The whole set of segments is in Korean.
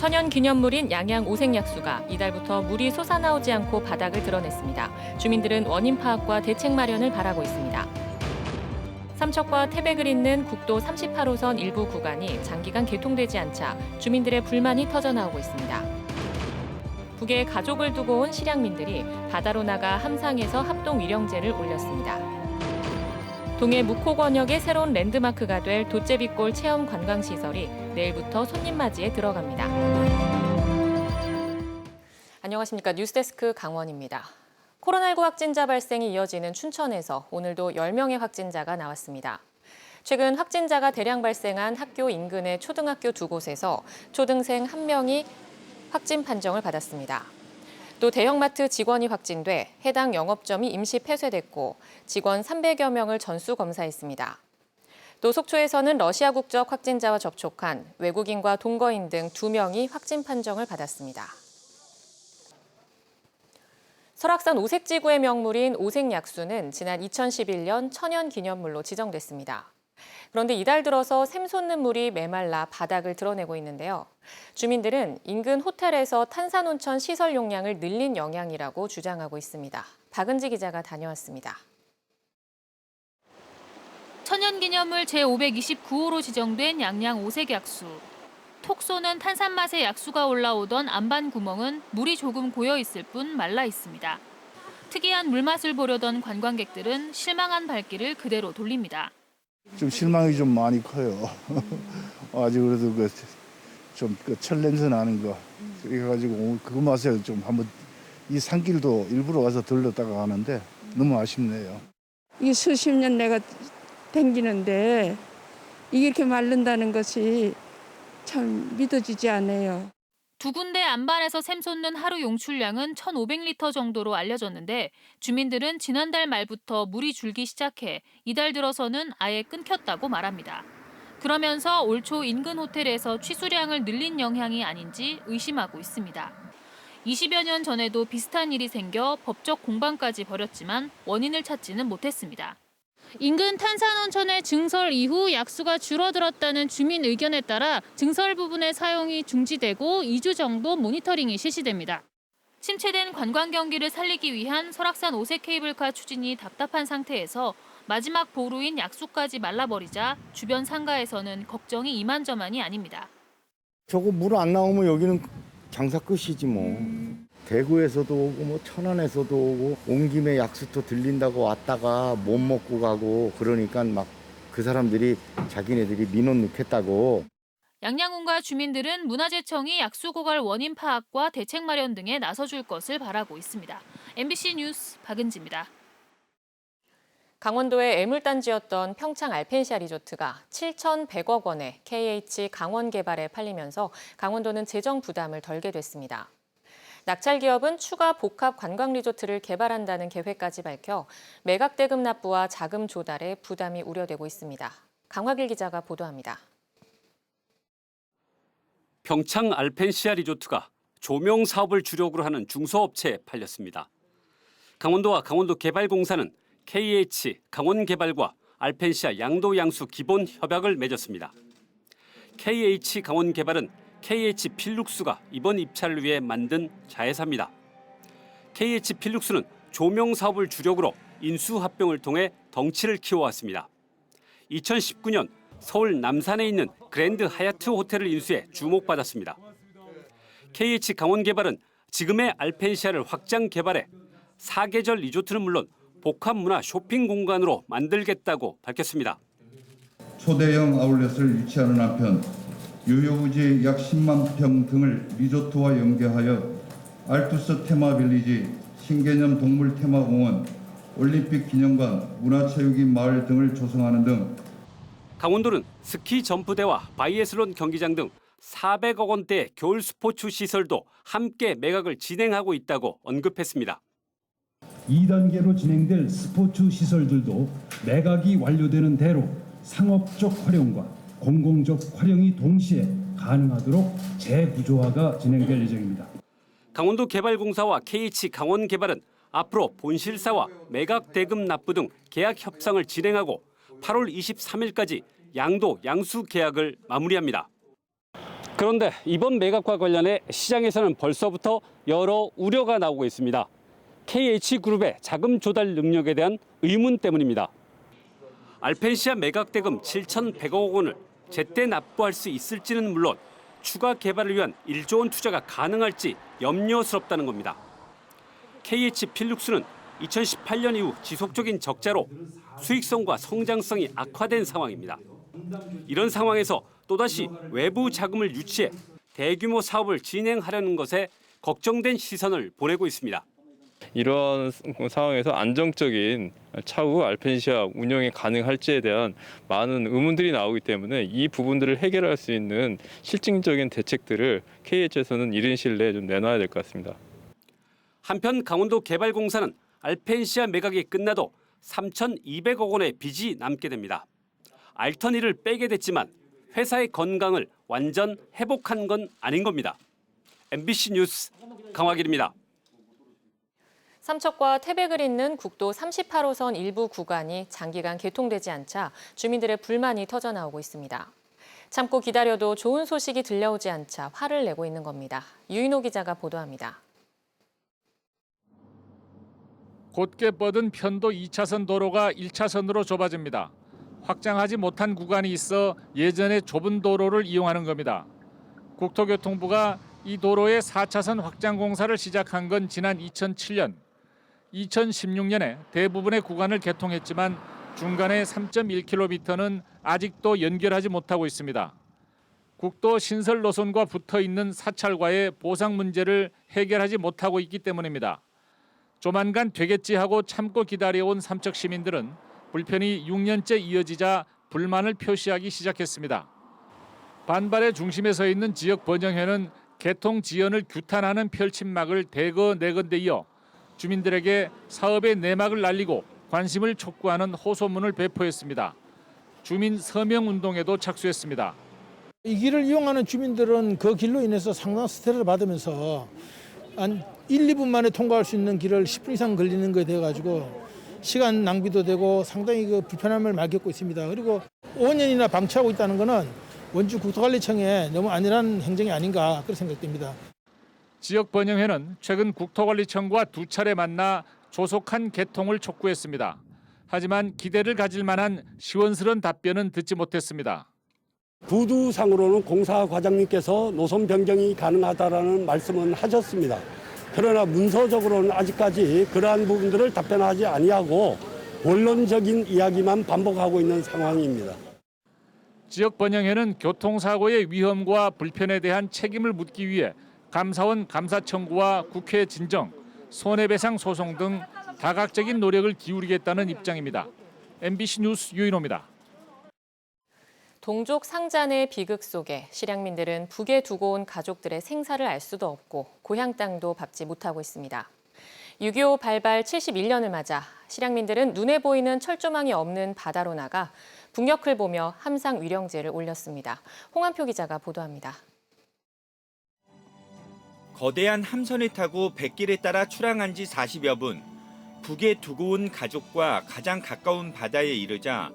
천연기념물인 양양 오색약수가 이달부터 물이 솟아나오지 않고 바닥을 드러냈습니다. 주민들은 원인 파악과 대책 마련을 바라고 있습니다. 삼척과 태백을 잇는 국도 38호선 일부 구간이 장기간 개통되지 않자 주민들의 불만이 터져나오고 있습니다. 북에 가족을 두고 온 실향민들이 바다로 나가 함상에서 합동위령제를 올렸습니다. 동해 묵호권역의 새로운 랜드마크가 될 돛제비골 체험관광시설이 내일부터 손님 맞이에 들어갑니다. 안녕하십니까. 뉴스데스크 강원입니다. 코로나19 확진자 발생이 이어지는 춘천에서 오늘도 10명의 확진자가 나왔습니다. 최근 확진자가 대량 발생한 학교 인근의 초등학교 2곳에서 초등생 1명이 확진 판정을 받았습니다. 또 대형마트 직원이 확진돼 해당 영업점이 임시 폐쇄됐고 직원 300여 명을 전수 검사했습니다. 또 속초에서는 러시아 국적 확진자와 접촉한 외국인과 동거인 등 2명이 확진 판정을 받았습니다. 설악산 오색지구의 명물인 오색약수는 지난 2011년 천연기념물로 지정됐습니다. 그런데 이달 들어서 샘 솟는 물이 메말라 바닥을 드러내고 있는데요. 주민들은 인근 호텔에서 탄산온천 시설 용량을 늘린 영향이라고 주장하고 있습니다. 박은지 기자가 다녀왔습니다. 천연기념물 제529호로 지정된 양양 오색약수. 톡 쏘는 탄산 맛의 약수가 올라오던 안반 구멍은 물이 조금 고여 있을 뿐 말라 있습니다. 특이한 물맛을 보려던 관광객들은 실망한 발길을 그대로 돌립니다. 좀 실망이 좀 많이 커요. 아직 그래도 좀 철 냄새 나는 거 그래가지고 그거 맛에 좀 한번 이 산길도 일부러 와서 들렀다가 가는데 너무 아쉽네요. 이게 수십 년 내가 댕기는데 이게 이렇게 마른다는 것이 참 믿어지지 않아요. 두 군데 안반에서 샘솟는 하루 용출량은 1,500리터 정도로 알려졌는데 주민들은 지난달 말부터 물이 줄기 시작해 이달 들어서는 아예 끊겼다고 말합니다. 그러면서 올 초 인근 호텔에서 취수량을 늘린 영향이 아닌지 의심하고 있습니다. 20여 년 전에도 비슷한 일이 생겨 법적 공방까지 벌였지만 원인을 찾지는 못했습니다. 인근 탄산온천의 증설 이후 약수가 줄어들었다는 주민 의견에 따라 증설 부분의 사용이 중지되고 2주 정도 모니터링이 실시됩니다. 침체된 관광 경기를 살리기 위한 설악산 오색 케이블카 추진이 답답한 상태에서 마지막 보루인 약수까지 말라버리자 주변 상가에서는 걱정이 이만저만이 아닙니다. 저거 물 안 나오면 여기는 장사 끝이지 뭐. 대구에서도 오고 뭐 천안에서도 오고 온 김에 약수터 들린다고 왔다가 못 먹고 가고 그러니까 막 그 사람들이 자기네들이 민원 넣겠다고. 양양군과 주민들은 문화재청이 약수 고갈 원인 파악과 대책 마련 등에 나서줄 것을 바라고 있습니다. MBC 뉴스 박은지입니다. 강원도의 애물단지였던 평창 알펜시아 리조트가 7,100억 원의 KH 강원개발에 팔리면서 강원도는 재정 부담을 덜게 됐습니다. 낙찰 기업은 추가 복합 관광 리조트를 개발한다는 계획까지 밝혀 매각 대금 납부와 자금 조달에 부담이 우려되고 있습니다. 강화길 기자가 보도합니다. 평창 알펜시아 리조트가 조명 사업을 주력으로 하는 중소업체에 팔렸습니다. 강원도와 강원도개발공사는 KH 강원개발과 알펜시아 양도양수 기본 협약을 맺었습니다. KH 강원개발은 KH 필룩스가 이번 입찰을 위해 만든 자회사입니다. KH 필룩스는 조명 사업을 주력으로 인수합병을 통해 덩치를 키워왔습니다. 2019년 서울 남산에 있는 그랜드 하얏트 호텔을 인수해 주목받았습니다. KH 강원개발은 지금의 알펜시아를 확장 개발해 사계절 리조트는 물론 복합문화 쇼핑 공간으로 만들겠다고 밝혔습니다. 초대형 아울렛을 유치하는 한편 유효부지 약 10만 평 등을 리조트와 연계하여 알투스 테마빌리지, 신개념 동물 테마공원, 올림픽 기념관, 문화체육인 마을 등을 조성하는 등 강원도는 스키 점프대와 바이애슬론 경기장 등 400억 원대의 겨울 스포츠 시설도 함께 매각을 진행하고 있다고 언급했습니다. 2단계로 진행될 스포츠 시설들도 매각이 완료되는 대로 상업적 활용과 공공적 활용이 동시에 가능하도록 재구조화가 진행될 예정입니다. 강원도개발공사와 KH 강원개발은 앞으로 본실사와 매각 대금 납부 등 계약 협상을 진행하고 8월 23일까지 양도 양수 계약을 마무리합니다. 그런데 이번 매각과 관련해 시장에서는 벌써부터 여러 우려가 나오고 있습니다. KH그룹의 자금 조달 능력에 대한 의문 때문입니다. 알펜시아 매각 대금 7,100억 원을 제때 납부할 수 있을지는 물론 추가 개발을 위한 1조 원 투자가 가능할지 염려스럽다는 겁니다. KH필룩스는 2018년 이후 지속적인 적자로 수익성과 성장성이 악화된 상황입니다. 이런 상황에서 또다시 외부 자금을 유치해 대규모 사업을 진행하려는 것에 걱정된 시선을 보내고 있습니다. 이런 상황에서 안정적인 차후 알펜시아 운영이 가능할지에 대한 많은 의문들이 나오기 때문에 이 부분들을 해결할 수 있는 실질적인 대책들을 KH에서는 이른 시일 내에 좀 내놔야 될 것 같습니다. 한편 강원도 개발공사는 알펜시아 매각이 끝나도 3,200억 원의 빚이 남게 됩니다. 알터니를 빼게 됐지만 회사의 건강을 완전 회복한 건 아닌 겁니다. MBC 뉴스 강화길입니다. 삼척과 태백을 잇는 국도 38호선 일부 구간이 장기간 개통되지 않자 주민들의 불만이 터져나오고 있습니다. 참고 기다려도 좋은 소식이 들려오지 않자 화를 내고 있는 겁니다. 유인호 기자가 보도합니다. 곧게 뻗은 편도 2차선 도로가 1차선으로 좁아집니다. 확장하지 못한 구간이 있어 예전의 좁은 도로를 이용하는 겁니다. 국토교통부가 이 도로의 4차선 확장 공사를 시작한 건 지난 2007년. 2016년에 대부분의 구간을 개통했지만 중간에 3.1km는 아직도 연결하지 못하고 있습니다. 국도 신설 노선과 붙어있는 사찰과의 보상 문제를 해결하지 못하고 있기 때문입니다. 조만간 되겠지 하고 참고 기다려온 삼척 시민들은 불편이 6년째 이어지자 불만을 표시하기 시작했습니다. 반발의 중심에 서 있는 지역 번영회는 개통 지연을 규탄하는 펼침막을 대거 내건 데 이어 주민들에게 사업의 내막을 날리고 관심을 촉구하는 호소문을 배포했습니다. 주민 서명 운동에도 착수했습니다. 이 길을 이용하는 주민들은 그 길로 인해서 상당한 스트레스를 받으면서 한 1, 2분 만에 통과할 수 있는 길을 10분 이상 걸리는 거에 돼가지고 시간 낭비도 되고 상당히 그 불편함을 많이 겪고 있습니다. 그리고 5년이나 방치하고 있다는 것은 원주 국토관리청의 너무 안일한 행정이 아닌가 그렇게 생각됩니다. 지역 번영회는 최근 국토관리청과 2차례 만나 조속한 개통을 촉구했습니다. 하지만 기대를 가질 만한 시원스러운 답변은 듣지 못했습니다. 구두상으로는 공사 과장님께서 노선 변경이 가능하다라는 말씀은 하셨습니다. 그러나 문서적으로는 아직까지 그러한 부분들을 답변하지 아니하고 원론적인 이야기만 반복하고 있는 상황입니다. 지역 번영회는 교통사고의 위험과 불편에 대한 책임을 묻기 위해 감사원 감사 청구와 국회 진정, 손해배상 소송 등 다각적인 노력을 기울이겠다는 입장입니다. MBC 뉴스 유인호입니다. 동족 상잔의 비극 속에 실향민들은 북에 두고 온 가족들의 생사를 알 수도 없고 고향 땅도 밟지 못하고 있습니다. 6.25 발발 71년을 맞아 실향민들은 눈에 보이는 철조망이 없는 바다로 나가 북녘을 보며 함상 위령제를 올렸습니다. 홍한표 기자가 보도합니다. 거대한 함선을 타고 뱃길에 따라 출항한 지 40여 분, 북에 두고 온 가족과 가장 가까운 바다에 이르자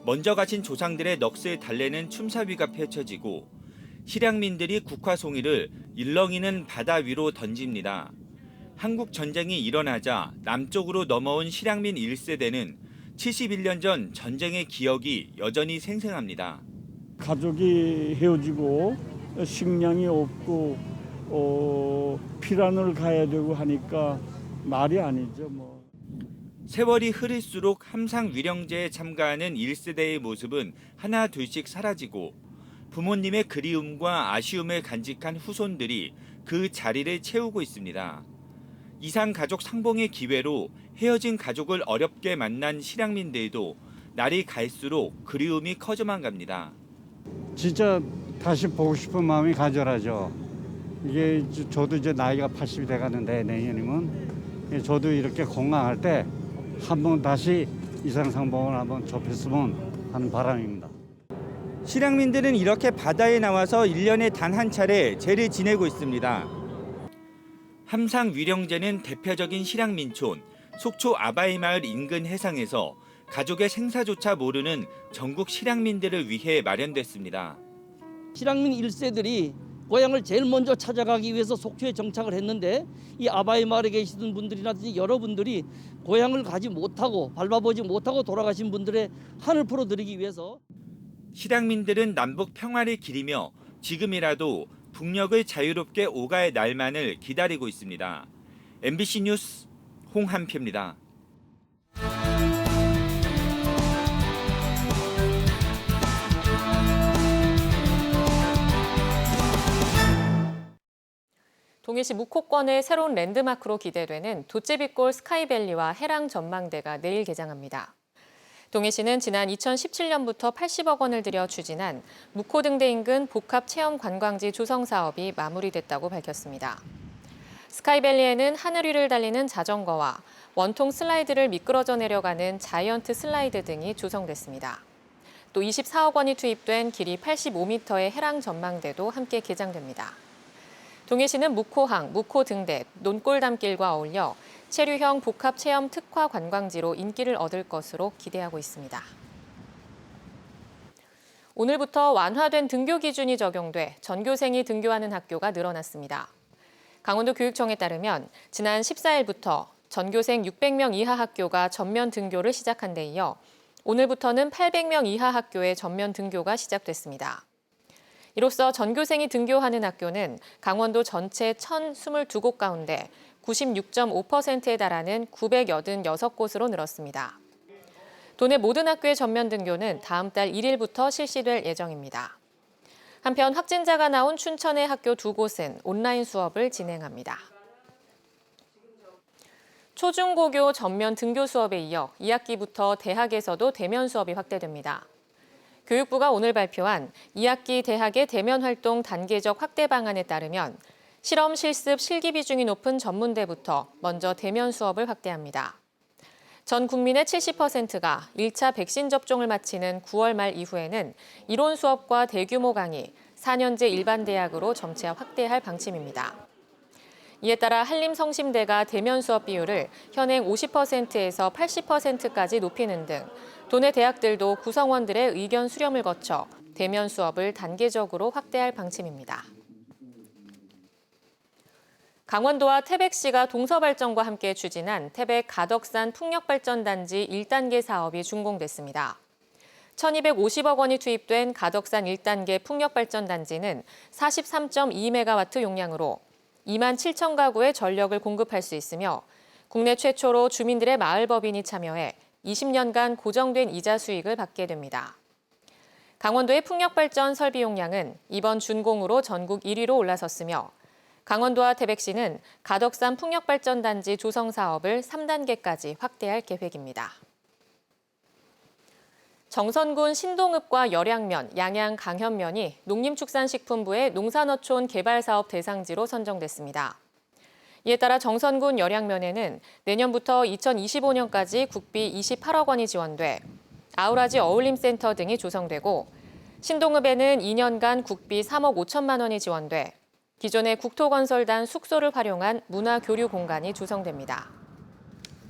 먼저 가신 조상들의 넋을 달래는 춤사위가 펼쳐지고 실향민들이 국화송이를 일렁이는 바다 위로 던집니다. 한국 전쟁이 일어나자 남쪽으로 넘어온 실향민 1세대는 71년 전 전쟁의 기억이 여전히 생생합니다. 가족이 헤어지고 식량이 없고 피란을 가야 되고 하니까 말이 아니죠. 뭐. 세월이 흐를수록 함상 위령제에 참가하는 1세대의 모습은 하나 둘씩 사라지고 부모님의 그리움과 아쉬움을 간직한 후손들이 그 자리를 채우고 있습니다. 이상 가족 상봉의 기회로 헤어진 가족을 어렵게 만난 실향민들도 날이 갈수록 그리움이 커져만 갑니다. 진짜 다시 보고 싶은 마음이 간절하죠. 이게 저도 이제 나이가 80이 돼가는데 내년이면 저도 이렇게 건강할 때 한번 다시 이상상봉을 한번 접했으면 하는 바람입니다. 실향민들은 이렇게 바다에 나와서 1년에 단 한 차례 제를 지내고 있습니다. 함상 위령제는 대표적인 실향민촌 속초 아바이 마을 인근 해상에서 가족의 생사조차 모르는 전국 실향민들을 위해 마련됐습니다. 실향민 1세들이 고향을 제일 먼저 찾아가기 위해서 속초에 정착을 했는데 이 아바이 마을에 계시던 분들이라든지 여러분들이 고향을 가지 못하고 밟아보지 못하고 돌아가신 분들의 한을 풀어드리기 위해서 실향민들은 남북 평화를 기리며 지금이라도 북녘을 자유롭게 오갈 날만을 기다리고 있습니다. MBC 뉴스 홍한표입니다. 동해시 묵호권의 새로운 랜드마크로 기대되는 도제비골 스카이밸리와 해랑 전망대가 내일 개장합니다. 동해시는 지난 2017년부터 80억 원을 들여 추진한 묵호 등대 인근 복합 체험 관광지 조성 사업이 마무리됐다고 밝혔습니다. 스카이밸리에는 하늘 위를 달리는 자전거와 원통 슬라이드를 미끄러져 내려가는 자이언트 슬라이드 등이 조성됐습니다. 또 24억 원이 투입된 길이 85m의 해랑 전망대도 함께 개장됩니다. 동해시는 묵호항, 묵호 등대, 논골담길과 어울려 체류형 복합 체험 특화 관광지로 인기를 얻을 것으로 기대하고 있습니다. 오늘부터 완화된 등교 기준이 적용돼 전교생이 등교하는 학교가 늘어났습니다. 강원도 교육청에 따르면 지난 14일부터 전교생 600명 이하 학교가 전면 등교를 시작한 데 이어 오늘부터는 800명 이하 학교의 전면 등교가 시작됐습니다. 이로써 전교생이 등교하는 학교는 강원도 전체 1,022곳 가운데 96.5%에 달하는 986곳으로 늘었습니다. 도내 모든 학교의 전면 등교는 다음 달 1일부터 실시될 예정입니다. 한편 확진자가 나온 춘천의 학교 2곳은 온라인 수업을 진행합니다. 초중고교 전면 등교 수업에 이어 2학기부터 대학에서도 대면 수업이 확대됩니다. 교육부가 오늘 발표한 2학기 대학의 대면 활동 단계적 확대 방안에 따르면 실험, 실습, 실기 비중이 높은 전문대부터 먼저 대면 수업을 확대합니다. 전 국민의 70%가 1차 백신 접종을 마치는 9월 말 이후에는 이론 수업과 대규모 강의, 4년제 일반 대학으로 점차 확대할 방침입니다. 이에 따라 한림성심대가 대면 수업 비율을 현행 50%에서 80%까지 높이는 등 도내 대학들도 구성원들의 의견 수렴을 거쳐 대면 수업을 단계적으로 확대할 방침입니다. 강원도와 태백시가 동서발전과 함께 추진한 태백 가덕산 풍력발전단지 1단계 사업이 준공됐습니다. 1,250억 원이 투입된 가덕산 1단계 풍력발전단지는 43.2메가와트 용량으로 2만 7천 가구에 전력을 공급할 수 있으며 국내 최초로 주민들의 마을법인이 참여해 20년간 고정된 이자 수익을 받게 됩니다. 강원도의 풍력발전 설비 용량은 이번 준공으로 전국 1위로 올라섰으며 강원도와 태백시는 가덕산 풍력발전단지 조성 사업을 3단계까지 확대할 계획입니다. 정선군 신동읍과 열양면, 양양 강현면이 농림축산식품부의 농산어촌 개발사업 대상지로 선정됐습니다. 이에 따라 정선군 열양면에는 내년부터 2025년까지 국비 28억 원이 지원돼 아우라지 어울림센터 등이 조성되고 신동읍에는 2년간 국비 3억 5천만 원이 지원돼 기존의 국토건설단 숙소를 활용한 문화교류 공간이 조성됩니다.